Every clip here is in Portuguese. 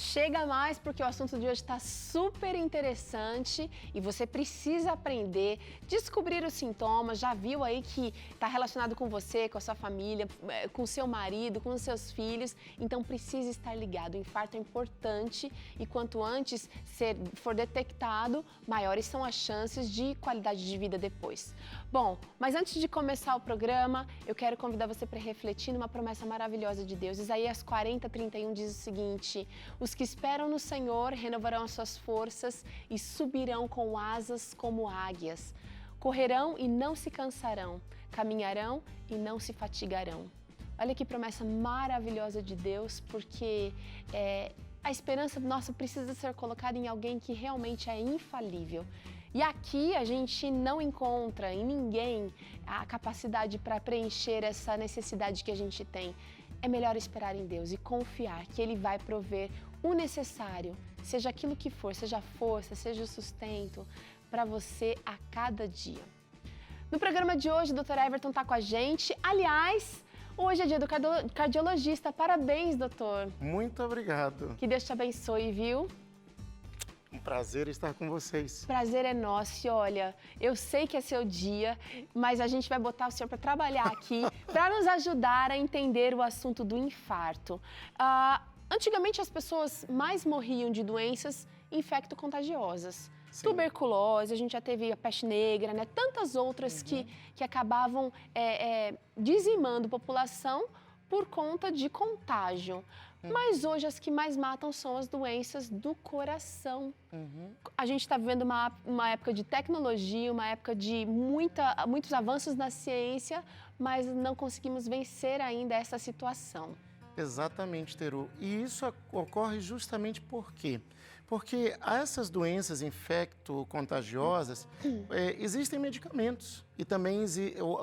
Chega mais porque o assunto de hoje está super interessante e você precisa aprender, descobrir os sintomas. Já viu aí que está relacionado com você, com a sua família, com o seu marido, com os seus filhos. Então precisa estar ligado. O infarto é importante e quanto antes for detectado, maiores são as chances de qualidade de vida depois. Bom, mas antes de começar o programa, eu quero convidar você para refletir numa promessa maravilhosa de Deus. Isaías 40:31 diz o seguinte: os que esperam no Senhor renovarão as suas forças e subirão com asas como águias. Correrão e não se cansarão, caminharão e não se fatigarão. Olha que promessa maravilhosa de Deus, porque a esperança nossa precisa ser colocada em alguém que realmente é infalível. E aqui a gente não encontra em ninguém a capacidade para preencher essa necessidade que a gente tem. É melhor esperar em Deus e confiar que Ele vai prover o necessário, seja aquilo que for, seja a força, seja o sustento, para você a cada dia. No programa de hoje, o Dr. Everton está com a gente. Aliás, hoje é dia do cardiologista. Parabéns, doutor. Muito obrigado. Que Deus te abençoe, viu? Um prazer estar com vocês. Prazer é nosso. E olha, eu sei que é seu dia, mas a gente vai botar o senhor para trabalhar aqui, para nos ajudar a entender o assunto do infarto. Antigamente as pessoas mais morriam de doenças infecto-contagiosas. Sim. Tuberculose, a gente já teve a peste negra, né? Tantas outras que acabavam dizimando a população por conta de contágio. Mas hoje as que mais matam são as doenças do coração. A gente está vivendo uma época de tecnologia, uma época de muitos avanços na ciência, mas não conseguimos vencer ainda essa situação. Exatamente, Teru. E isso ocorre justamente por quê? Porque essas doenças infecto-contagiosas, existem medicamentos e também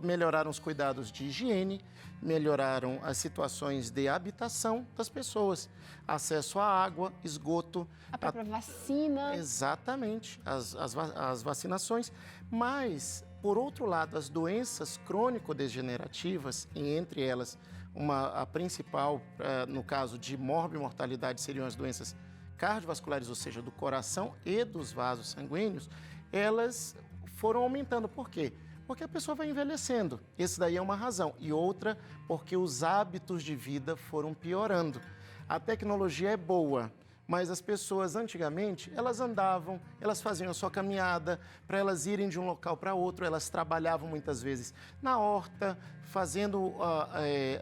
melhoraram os cuidados de higiene, melhoraram as situações de habitação das pessoas, acesso à água, esgoto. A própria vacina. Exatamente, as vacinações, mas, por outro lado, as doenças crônico-degenerativas, e entre elas, a principal, no caso de morbimortalidade, seriam as doenças cardiovasculares, ou seja, do coração e dos vasos sanguíneos, elas foram aumentando. Por quê? Porque a pessoa vai envelhecendo. Esse daí é uma razão. E outra, porque os hábitos de vida foram piorando. A tecnologia é boa, mas as pessoas antigamente, elas andavam, elas faziam a sua caminhada, para elas irem de um local para outro, elas trabalhavam muitas vezes na horta, fazendo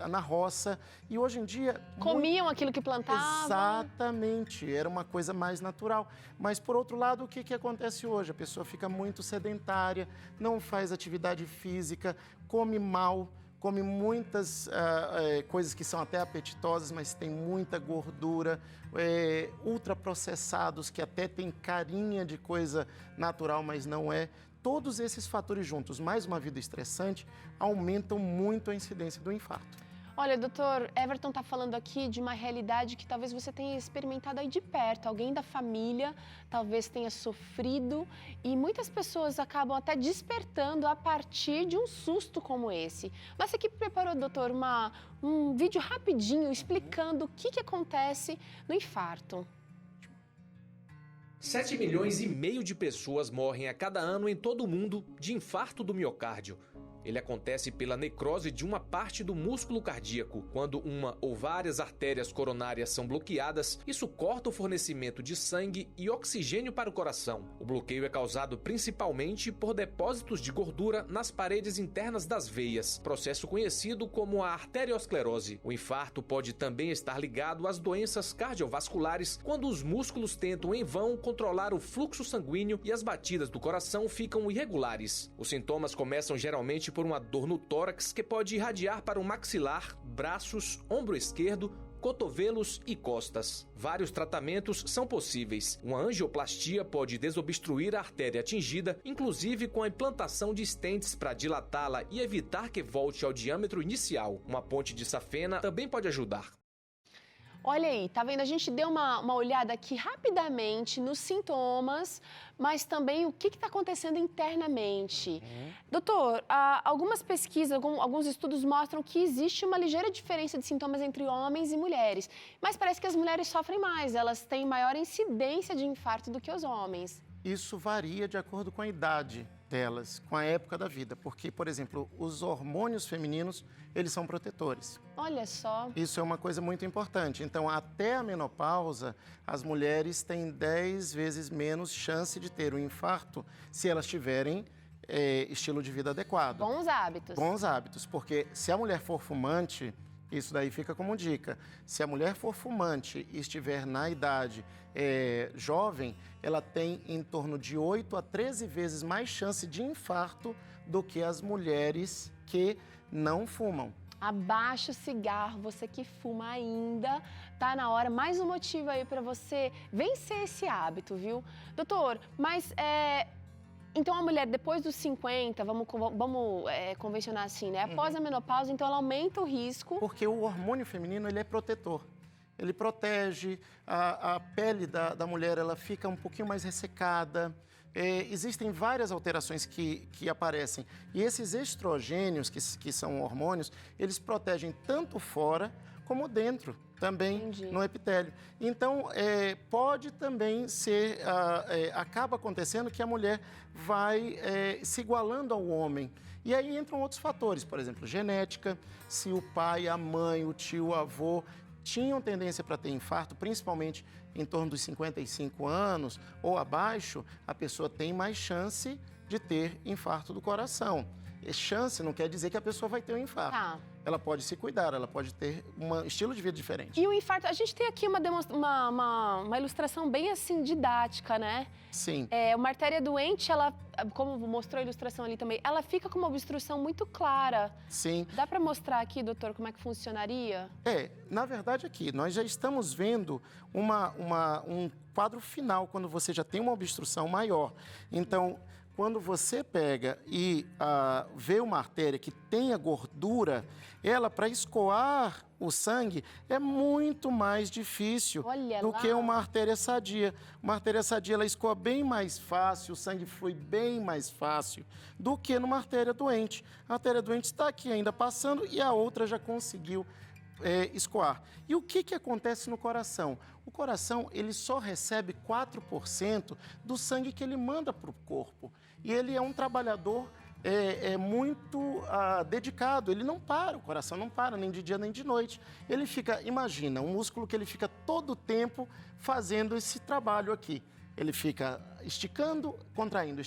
na roça, e hoje em dia... Comiam aquilo que plantavam. Exatamente, era uma coisa mais natural. Mas, por outro lado, o que acontece hoje? A pessoa fica muito sedentária, não faz atividade física, come mal, come muitas coisas que são até apetitosas, mas tem muita gordura, ultraprocessados, que até tem carinha de coisa natural, mas não é. Todos esses fatores juntos, mais uma vida estressante, aumentam muito a incidência do infarto. Olha, doutor, Everton está falando aqui de uma realidade que talvez você tenha experimentado aí de perto. Alguém da família talvez tenha sofrido e muitas pessoas acabam até despertando a partir de um susto como esse. Mas você aqui preparou, doutor, um vídeo rapidinho explicando o que acontece no infarto. 7,5 milhões de pessoas morrem a cada ano em todo o mundo de infarto do miocárdio. Ele acontece pela necrose de uma parte do músculo cardíaco. Quando uma ou várias artérias coronárias são bloqueadas, isso corta o fornecimento de sangue e oxigênio para o coração. O bloqueio é causado principalmente por depósitos de gordura nas paredes internas das veias, processo conhecido como a arteriosclerose. O infarto pode também estar ligado às doenças cardiovasculares, quando os músculos tentam em vão controlar o fluxo sanguíneo e as batidas do coração ficam irregulares. Os sintomas começam geralmente por uma dor no tórax que pode irradiar para o maxilar, braços, ombro esquerdo, cotovelos e costas. Vários tratamentos são possíveis. Uma angioplastia pode desobstruir a artéria atingida, inclusive com a implantação de stents para dilatá-la e evitar que volte ao diâmetro inicial. Uma ponte de safena também pode ajudar. Olha aí, tá vendo? A gente deu uma olhada aqui rapidamente nos sintomas, mas também o que está acontecendo internamente. Doutor, algumas pesquisas, alguns estudos mostram que existe uma ligeira diferença de sintomas entre homens e mulheres, mas parece que as mulheres sofrem mais, elas têm maior incidência de infarto do que os homens. Isso varia de acordo com a idade delas, com a época da vida, porque, por exemplo, os hormônios femininos, eles são protetores. Olha só. Isso é uma coisa muito importante. Então, até a menopausa, as mulheres têm 10 vezes menos chance de ter um infarto se elas tiverem estilo de vida adequado. Bons hábitos. Bons hábitos, porque se a mulher for fumante, isso daí fica como dica. Se a mulher for fumante e estiver na idade jovem, ela tem em torno de 8 a 13 vezes mais chance de infarto do que as mulheres que não fumam. Abaixa o cigarro, você que fuma ainda, tá na hora. Mais um motivo aí para você vencer esse hábito, viu? Doutor, mas então a mulher depois dos 50, vamos convencionar assim, né? Após a menopausa, então ela aumenta o risco. Porque o hormônio feminino, ele é protetor. Ele protege, a pele da mulher, ela fica um pouquinho mais ressecada. Existem várias alterações que aparecem. E esses estrogênios, que são hormônios, eles protegem tanto fora como dentro, também. Entendi. No epitélio. Então, pode também ser, acaba acontecendo que a mulher vai se igualando ao homem. E aí entram outros fatores, por exemplo, genética, se o pai, a mãe, o tio, o avô tinham tendência para ter infarto, principalmente em torno dos 55 anos ou abaixo, a pessoa tem mais chance de ter infarto do coração. E chance não quer dizer que a pessoa vai ter um infarto. Tá. Ela pode se cuidar, ela pode ter um estilo de vida diferente. E o infarto, a gente tem aqui uma ilustração bem assim didática, né? Sim. Uma artéria doente, ela, como mostrou a ilustração ali também, ela fica com uma obstrução muito clara. Sim. Dá para mostrar aqui, doutor, como é que funcionaria? Na verdade aqui, nós já estamos vendo um quadro final, quando você já tem uma obstrução maior. Então, quando você pega e vê uma artéria que tenha gordura, ela, para escoar o sangue, é muito mais difícil do que uma artéria sadia. Uma artéria sadia, ela escoa bem mais fácil, o sangue flui bem mais fácil do que numa artéria doente. A artéria doente está aqui ainda passando e a outra já conseguiu escoar. E o que acontece no coração? O coração, ele só recebe 4% do sangue que ele manda para o corpo. E ele é um trabalhador muito dedicado, ele não para, o coração não para, nem de dia nem de noite. Ele fica, imagina, um músculo que ele fica todo o tempo fazendo esse trabalho aqui. Ele fica esticando, contraindo,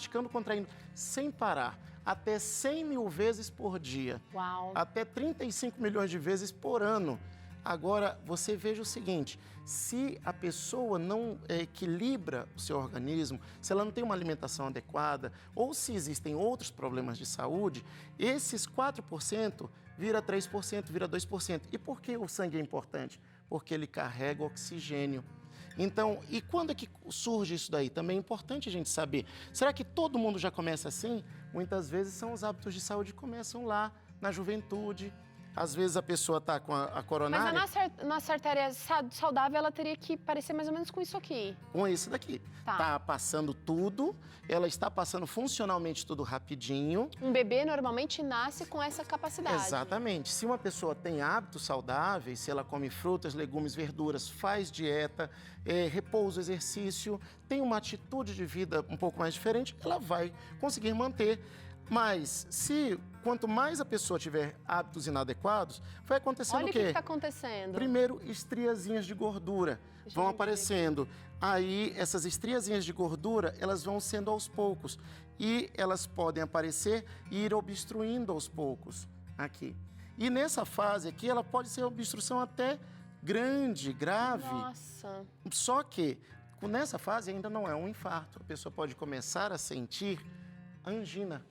sem parar. Até 100 mil vezes por dia. Uau. Até 35 milhões de vezes por ano. Agora, você veja o seguinte, se a pessoa não equilibra o seu organismo, se ela não tem uma alimentação adequada, ou se existem outros problemas de saúde, esses 4% vira 3%, vira 2%. E por que o sangue é importante? Porque ele carrega oxigênio. Então, e quando é que surge isso daí? Também é importante a gente saber. Será que todo mundo já começa assim? Muitas vezes são os hábitos de saúde que começam lá, na juventude. Às vezes a pessoa está com a coronária... Mas a nossa artéria saudável, ela teria que parecer mais ou menos com isso aqui. Com isso daqui. Tá. Tá passando tudo, ela está passando funcionalmente tudo rapidinho. Um bebê normalmente nasce com essa capacidade. Exatamente. Se uma pessoa tem hábitos saudáveis, se ela come frutas, legumes, verduras, faz dieta, repouso, exercício, tem uma atitude de vida um pouco mais diferente, ela vai conseguir manter. Mas quanto mais a pessoa tiver hábitos inadequados, vai acontecendo o quê? Olha o que está acontecendo. Primeiro, estriazinhas de gordura vão aparecendo. Aí, essas estriazinhas de gordura, elas vão sendo aos poucos. E elas podem aparecer e ir obstruindo aos poucos, aqui. E nessa fase aqui, ela pode ser obstrução até grande, grave. Nossa. Só que, nessa fase, ainda não é um infarto. A pessoa pode começar a sentir angina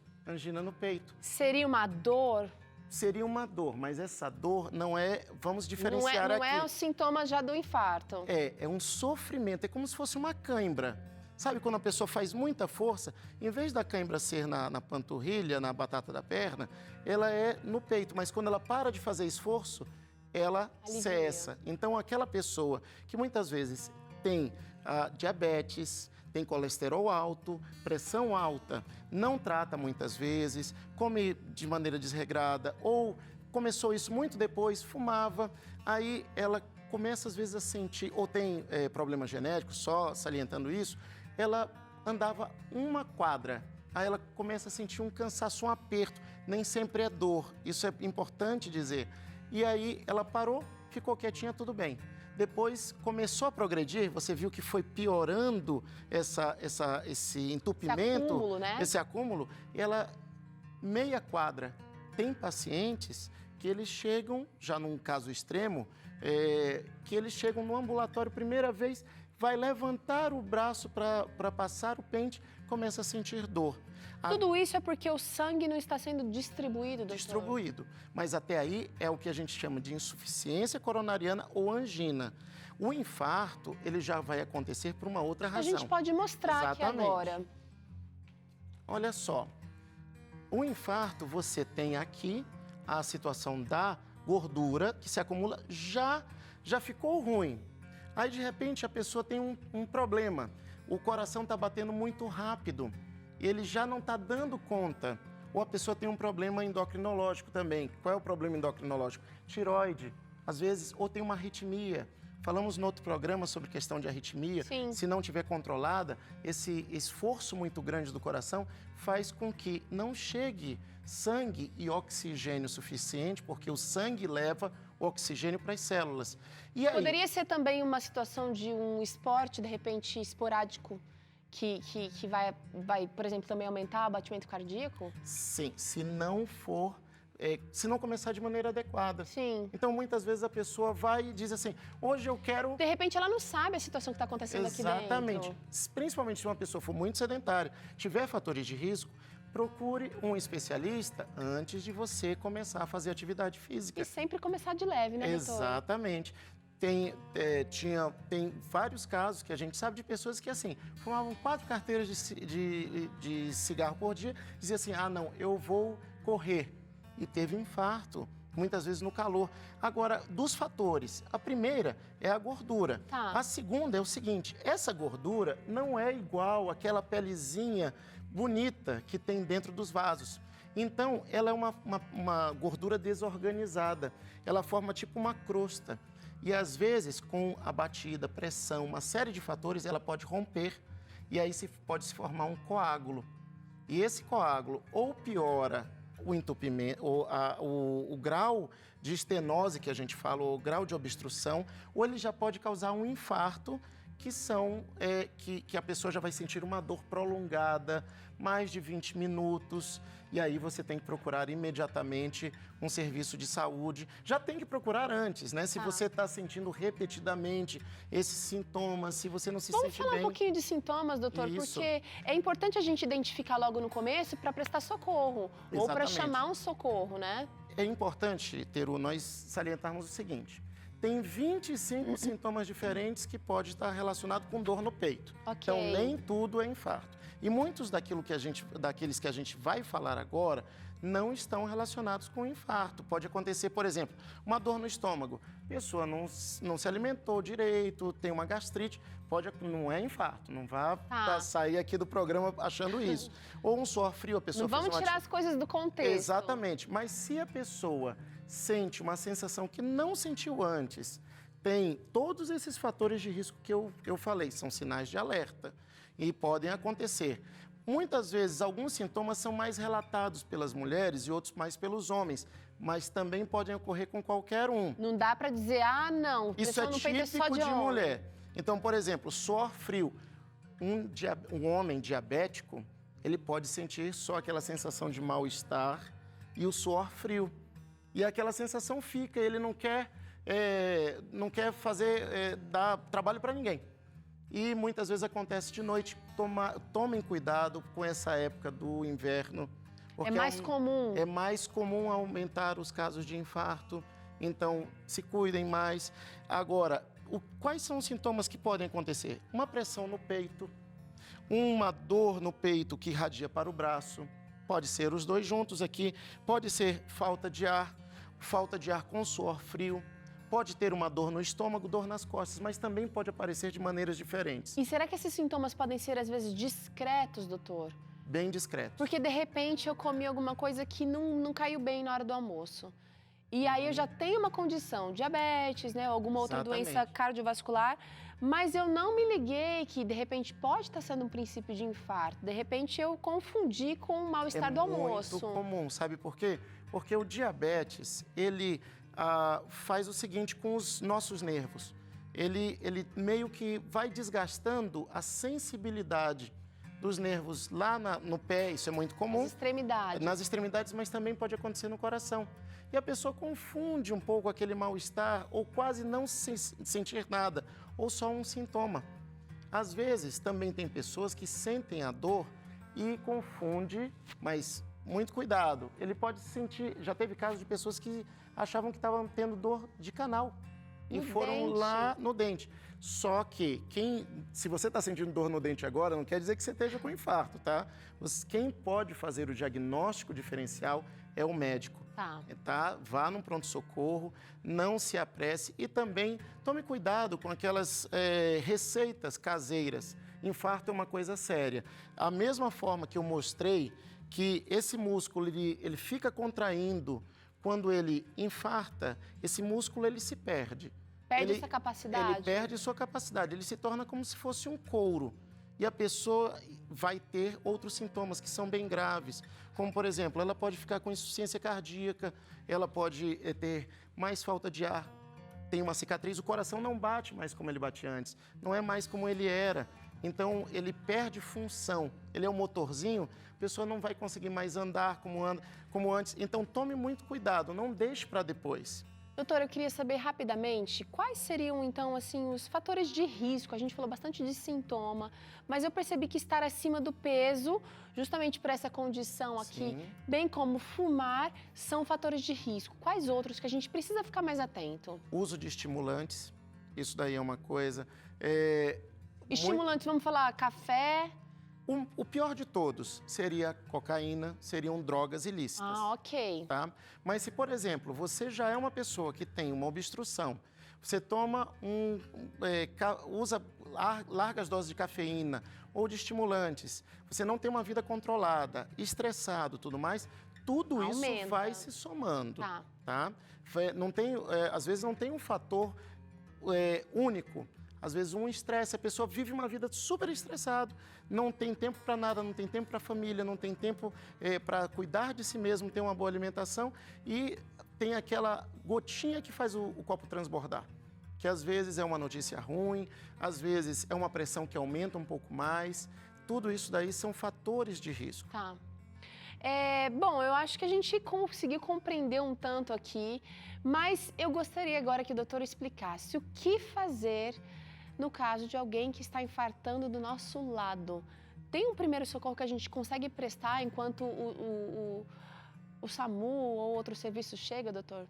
no peito. Seria uma dor? Seria uma dor, mas essa dor não é, vamos diferenciar aqui. Não é o sintoma já do infarto. É um sofrimento, é como se fosse uma cãibra. Sabe quando a pessoa faz muita força, em vez da cãibra ser na panturrilha, na batata da perna, ela é no peito, mas quando ela para de fazer esforço, ela Alivia. cessa. Então, aquela pessoa que muitas vezes tem diabetes, tem colesterol alto, pressão alta, não trata muitas vezes, come de maneira desregrada ou começou isso muito depois, fumava, aí ela começa às vezes a sentir, ou tem problemas genéticos, só salientando isso, ela andava uma quadra, aí ela começa a sentir um cansaço, um aperto, nem sempre é dor, isso é importante dizer. E aí ela parou, ficou quietinha, tudo bem. Depois começou a progredir, você viu que foi piorando esse entupimento, esse acúmulo, ela meia quadra. Tem pacientes que eles chegam, já num caso extremo, que eles chegam no ambulatório, primeira vez, vai levantar o braço para passar o pente, começa a sentir dor. Tudo isso é porque o sangue não está sendo distribuído, doutor? Distribuído. Mas até aí é o que a gente chama de insuficiência coronariana ou angina. O infarto, ele já vai acontecer por uma outra razão. A gente pode mostrar aqui agora. Olha só. O infarto, você tem aqui a situação da gordura que se acumula, já ficou ruim. Aí, de repente, a pessoa tem um problema. O coração está batendo muito rápido. Ele já não está dando conta. Ou a pessoa tem um problema endocrinológico também. Qual é o problema endocrinológico? Tireoide, às vezes, ou tem uma arritmia. Falamos no outro programa sobre questão de arritmia. Sim. Se não tiver controlada, esse esforço muito grande do coração faz com que não chegue sangue e oxigênio suficiente, porque o sangue leva o oxigênio para as células. E aí, poderia ser também uma situação de um esporte, de repente, esporádico, que vai, por exemplo, também aumentar o batimento cardíaco? Sim, se não começar de maneira adequada. Sim. Então, muitas vezes a pessoa vai e diz assim, hoje eu quero... De repente, ela não sabe a situação que está acontecendo aqui dentro. Exatamente. Principalmente se uma pessoa for muito sedentária, tiver fatores de risco, procure um especialista antes de você começar a fazer atividade física. E sempre começar de leve, né, doutor? Exatamente. Tem vários casos que a gente sabe de pessoas que, assim, fumavam 4 carteiras de cigarro por dia, dizia assim, não, eu vou correr. E teve infarto, muitas vezes no calor. Agora, dos fatores, a primeira é a gordura. Tá. A segunda é o seguinte, essa gordura não é igual àquela pelezinha bonita que tem dentro dos vasos. Então, ela é uma gordura desorganizada. Ela forma tipo uma crosta. E, às vezes, com a batida, pressão, uma série de fatores, ela pode romper. E aí pode se formar um coágulo. E esse coágulo ou piora o entupimento, o grau de estenose que a gente fala, ou o grau de obstrução, ou ele já pode causar um infarto, que a pessoa já vai sentir uma dor prolongada, mais de 20 minutos, e aí você tem que procurar imediatamente um serviço de saúde. Já tem que procurar antes, né? Se você está sentindo repetidamente esses sintomas, se você não se sente bem... Vamos falar um pouquinho de sintomas, doutor, Isso. porque é importante a gente identificar logo no começo para prestar socorro, ou para chamar um socorro, né? É importante, Teru, nós salientarmos o seguinte. Tem 25 sintomas diferentes que pode estar relacionado com dor no peito. Okay. Então, nem tudo é infarto. E muitos daqueles que a gente vai falar agora não estão relacionados com infarto. Pode acontecer, por exemplo, uma dor no estômago. A pessoa não se alimentou direito, tem uma gastrite, não é infarto. Não vá sair aqui do programa achando isso. Ou um suor frio, a pessoa não vamos tirar as coisas do contexto. Exatamente. Mas se a pessoa sente uma sensação que não sentiu antes, tem todos esses fatores de risco que eu falei, são sinais de alerta e podem acontecer. Muitas vezes, alguns sintomas são mais relatados pelas mulheres e outros mais pelos homens, mas também podem ocorrer com qualquer um. Não dá para dizer, não, isso é típico de mulher. Então, por exemplo, suor frio. Um homem diabético, ele pode sentir só aquela sensação de mal-estar e o suor frio. E aquela sensação fica, ele não quer dar trabalho para ninguém. E muitas vezes acontece de noite. Tomem cuidado com essa época do inverno. É mais comum. É mais comum aumentar os casos de infarto. Então, se cuidem mais. Agora, quais são os sintomas que podem acontecer? Uma pressão no peito, uma dor no peito que irradia para o braço. Pode ser os dois juntos aqui. Pode ser falta de ar com suor frio. pode ter uma dor no estômago, dor nas costas, mas também pode aparecer de maneiras diferentes. E será que esses sintomas podem ser, às vezes, discretos, doutor? Bem discretos. Porque, de repente, eu comi alguma coisa que não caiu bem na hora do almoço. E aí eu já tenho uma condição, diabetes, né, ou alguma outra doença cardiovascular, mas eu não me liguei que, de repente, pode estar sendo um princípio de infarto. De repente, eu confundi com o mal-estar do almoço. É muito comum, sabe por quê? Porque o diabetes, ele faz o seguinte com os nossos nervos. Ele meio que vai desgastando a sensibilidade dos nervos lá no pé, isso é muito comum. Nas extremidades. Nas extremidades, mas também pode acontecer no coração. E a pessoa confunde um pouco aquele mal-estar ou quase não sentir nada, ou só um sintoma. Às vezes, também tem pessoas que sentem a dor e confunde, mas muito cuidado. Ele pode sentir, já teve casos de pessoas que achavam que estavam tendo dor de canal e foram lá no dente. Só que se você está sentindo dor no dente agora, não quer dizer que você esteja com infarto, tá? Quem pode fazer o diagnóstico diferencial é o médico. Tá? Vá num pronto-socorro, não se apresse e também tome cuidado com aquelas receitas caseiras. Infarto é uma coisa séria. A mesma forma que eu mostrei que esse músculo ele fica contraindo quando ele infarta, esse músculo ele se perde. Perde essa capacidade? Ele perde sua capacidade, ele se torna como se fosse um couro. E a pessoa vai ter outros sintomas que são bem graves, como, por exemplo, ela pode ficar com insuficiência cardíaca, ela pode ter mais falta de ar, tem uma cicatriz, o coração não bate mais como ele batia antes, não é mais como ele era. Então, ele perde função, ele é um motorzinho, a pessoa não vai conseguir mais andar como antes. Então, tome muito cuidado, não deixe para depois. Doutora, eu queria saber rapidamente quais seriam, então, assim, os fatores de risco. A gente falou bastante de sintoma, mas eu percebi que estar acima do peso, justamente por essa condição aqui, bem como fumar, são fatores de risco. Quais outros que a gente precisa ficar mais atento? Uso de estimulantes, isso daí é uma coisa. Estimulantes, vamos falar café... O pior de todos seria cocaína, seriam drogas ilícitas. Ah, ok. Tá? Mas se, por exemplo, você já é uma pessoa que tem uma obstrução, você toma usa largas doses de cafeína ou de estimulantes, você não tem uma vida controlada, estressado, tudo mais, tudo isso vai se somando. Tá? Às vezes não tem um fator único. Às vezes um estresse, a pessoa vive uma vida super estressada, não tem tempo para nada, não tem tempo para a família, não tem tempo para cuidar de si mesmo, ter uma boa alimentação e tem aquela gotinha que faz o copo transbordar, que às vezes é uma notícia ruim, às vezes é uma pressão que aumenta um pouco mais, tudo isso daí são fatores de risco. Tá. Bom, eu acho que a gente conseguiu compreender um tanto aqui, mas eu gostaria agora que o doutor explicasse o que fazer no caso de alguém que está infartando do nosso lado. Tem um primeiro socorro que a gente consegue prestar enquanto o SAMU ou outro serviço chega, doutor?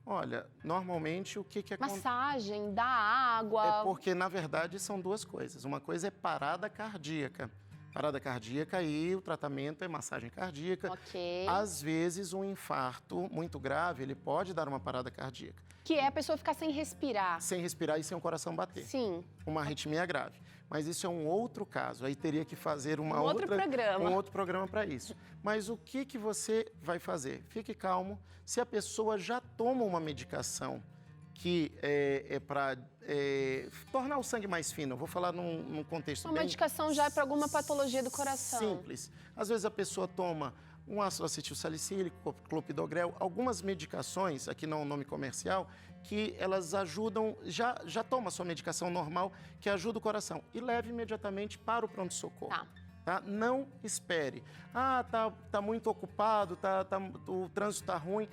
Olha, normalmente o que acontece? Massagem, dar água... É porque, na verdade, são duas coisas. Uma coisa é parada cardíaca. Parada cardíaca e o tratamento é massagem cardíaca. Ok. Às vezes, um infarto muito grave, ele pode dar uma parada cardíaca. Que é a pessoa ficar sem respirar. Sem respirar e sem o coração bater. Sim. Uma arritmia grave. Mas isso é um outro caso. Aí teria que fazer um outro programa para isso. Mas o que você vai fazer? Fique calmo. Se a pessoa já toma uma medicação que é para tornar o sangue mais fino, eu vou falar num contexto uma medicação já é para alguma patologia do coração. Simples. Às vezes a pessoa toma um ácido acetilsalicílico, clopidogrel, algumas medicações, aqui não é um nome comercial, que elas ajudam, já toma a sua medicação normal, que ajuda o coração. E leve imediatamente para o pronto-socorro. Tá? Não espere. Tá muito ocupado, o trânsito está ruim.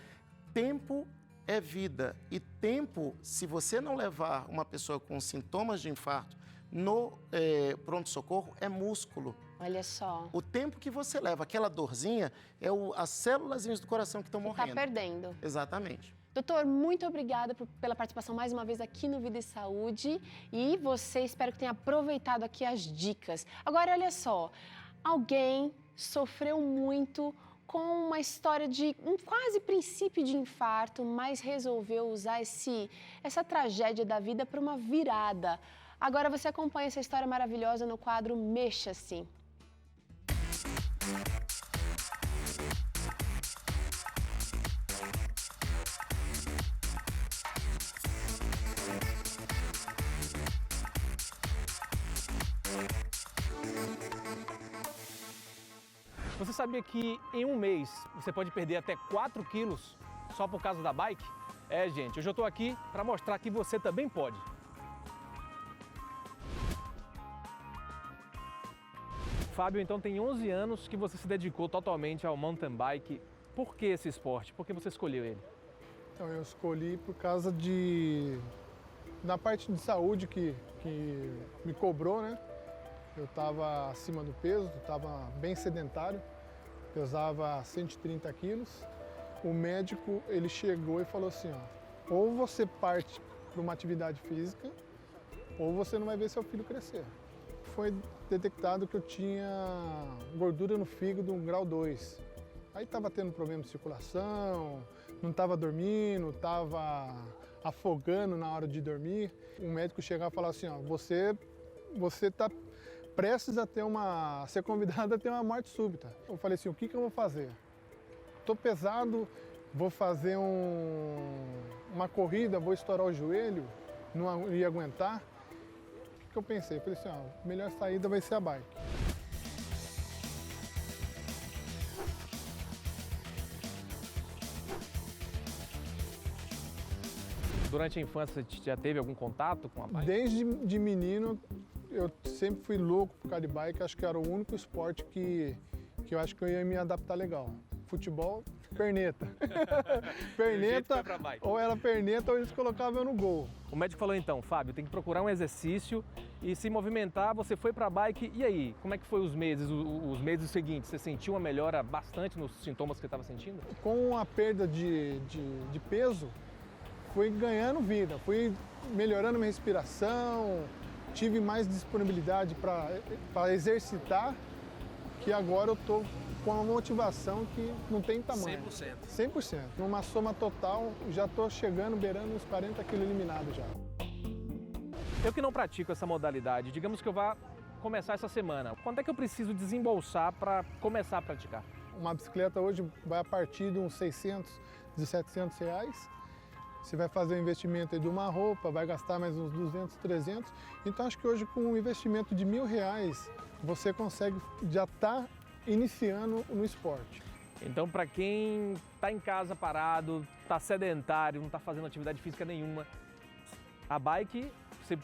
Tempo é vida. E tempo, se você não levar uma pessoa com sintomas de infarto no pronto-socorro, é músculo. Olha só. O tempo que você leva, aquela dorzinha, as células do coração que estão morrendo. Está perdendo. Exatamente. Doutor, muito obrigada pela participação mais uma vez aqui no Vida e Saúde. E você, espero que tenha aproveitado aqui as dicas. Agora, olha só, alguém sofreu muito com uma história de um quase princípio de infarto, mas resolveu usar essa tragédia da vida para uma virada. Agora você acompanha essa história maravilhosa no quadro Mexa-se. Você sabia que em um mês você pode perder até 4 quilos só por causa da bike? É, gente, hoje eu estou aqui para mostrar que você também pode. Fábio, então tem 11 anos que você se dedicou totalmente ao mountain bike. Por que esse esporte? Por que você escolheu ele? Então, eu escolhi por causa da parte de saúde que me cobrou, né? Eu estava acima do peso, estava bem sedentário, pesava 130 quilos. O médico, ele chegou e falou assim, ó, ou você parte para uma atividade física, ou você não vai ver seu filho crescer. Foi detectado que eu tinha gordura no fígado grau 2. Aí estava tendo problema de circulação, não estava dormindo, estava afogando na hora de dormir. O médico chegava e falava assim, ó, você está prestes a ser convidado a ter uma morte súbita. Eu falei assim, o que eu vou fazer? Estou pesado, vou fazer uma corrida, vou estourar o joelho, não ia aguentar. O que eu pensei? Eu falei assim, ó, a melhor saída vai ser a bike. Durante a infância você já teve algum contato com a bike? Desde de menino, eu sempre fui louco por causa de bike, acho que era o único esporte que eu acho que eu ia me adaptar legal. Futebol, perneta. Perneta, ou era perneta ou eles colocavam eu no gol. O médico falou então, Fábio, tem que procurar um exercício e se movimentar. Você foi para a bike, e aí? Como é que foi os meses seguintes? Você sentiu uma melhora bastante nos sintomas que você estava sentindo? Com a perda de peso, fui ganhando vida, fui melhorando minha respiração, tive mais disponibilidade para exercitar, que agora eu estou com uma motivação que não tem tamanho. 100%. 100%. Numa soma total, já estou chegando, beirando uns 40 quilos eliminados já. Eu que não pratico essa modalidade, digamos que eu vá começar essa semana. Quanto é que eu preciso desembolsar para começar a praticar? Uma bicicleta hoje vai a partir de uns 600, de 700 reais. Você vai fazer um investimento de uma roupa, vai gastar mais uns 200, 300. Então acho que hoje com um investimento de R$1.000, você consegue já estar iniciando no esporte. Então para quem está em casa parado, está sedentário, não está fazendo atividade física nenhuma, a bike,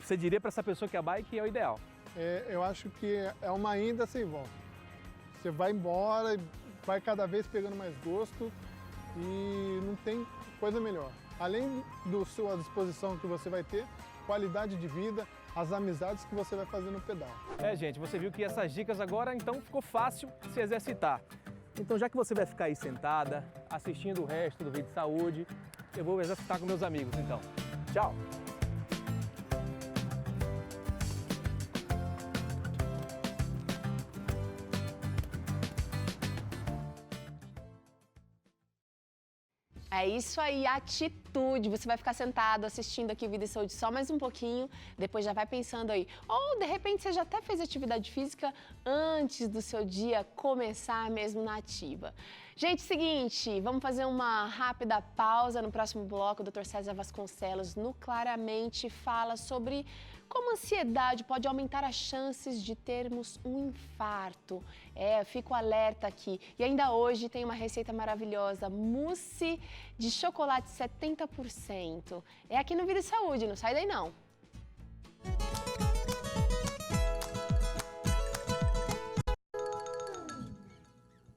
você diria para essa pessoa que a bike é o ideal? Eu acho que é uma ida sem volta. Você vai embora, vai cada vez pegando mais gosto e não tem coisa melhor. Além da sua disposição que você vai ter, qualidade de vida, as amizades que você vai fazer no pedal. Gente, você viu que essas dicas agora, então, ficou fácil se exercitar. Então, já que você vai ficar aí sentada, assistindo o resto do vídeo de saúde, eu vou exercitar com meus amigos, então. Tchau! É isso aí, atitude. Você vai ficar sentado assistindo aqui Vida e Saúde só mais um pouquinho, depois já vai pensando aí. Ou, de repente, você já até fez atividade física antes do seu dia começar mesmo na ativa. Gente, seguinte, vamos fazer uma rápida pausa. No próximo bloco, o Dr. César Vasconcelos no Claramente fala sobre como a ansiedade pode aumentar as chances de termos um infarto. Fico alerta aqui. E ainda hoje tem uma receita maravilhosa, mousse de chocolate 70%. É aqui no Vida e Saúde, não sai daí não.